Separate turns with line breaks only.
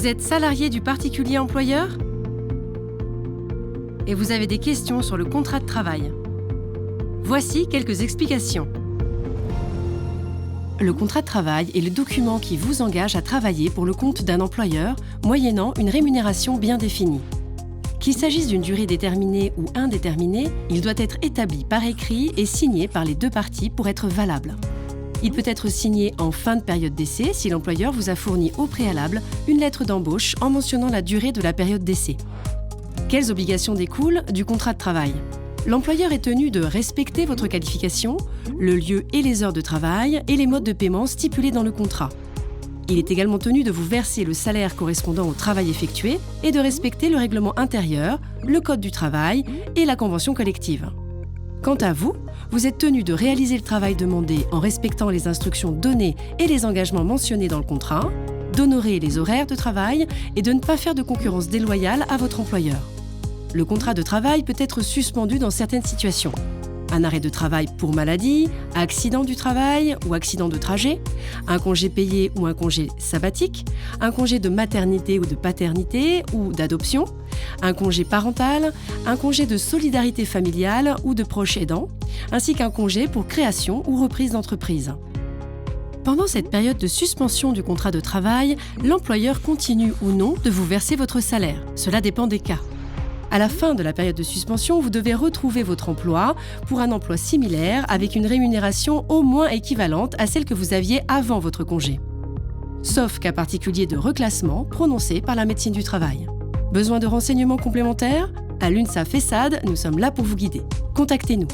Vous êtes salarié du particulier employeur ? Et vous avez des questions sur le contrat de travail. Voici quelques explications. Le contrat de travail est le document qui vous engage à travailler pour le compte d'un employeur, moyennant une rémunération bien définie. Qu'il s'agisse d'une durée déterminée ou indéterminée, il doit être établi par écrit et signé par les deux parties pour être valable. Il peut être signé en fin de période d'essai si l'employeur vous a fourni au préalable une lettre d'embauche en mentionnant la durée de la période d'essai. Quelles obligations découlent du contrat de travail ? L'employeur est tenu de respecter votre qualification, le lieu et les heures de travail et les modes de paiement stipulés dans le contrat. Il est également tenu de vous verser le salaire correspondant au travail effectué et de respecter le règlement intérieur, le code du travail et la convention collective. Quant à vous, vous êtes tenu de réaliser le travail demandé en respectant les instructions données et les engagements mentionnés dans le contrat, d'honorer les horaires de travail et de ne pas faire de concurrence déloyale à votre employeur. Le contrat de travail peut être suspendu dans certaines situations. Un arrêt de travail pour maladie, accident du travail ou accident de trajet, un congé payé ou un congé sabbatique, un congé de maternité ou de paternité ou d'adoption, un congé parental, un congé de solidarité familiale ou de proche aidant, ainsi qu'un congé pour création ou reprise d'entreprise. Pendant cette période de suspension du contrat de travail, l'employeur continue ou non de vous verser votre salaire. Cela dépend des cas. À la fin de la période de suspension, vous devez retrouver votre emploi pour un emploi similaire avec une rémunération au moins équivalente à celle que vous aviez avant votre congé. Sauf cas particulier de reclassement prononcé par la médecine du travail. Besoin de renseignements complémentaires ? À l'UNSAF ESSAD, nous sommes là pour vous guider. Contactez-nous.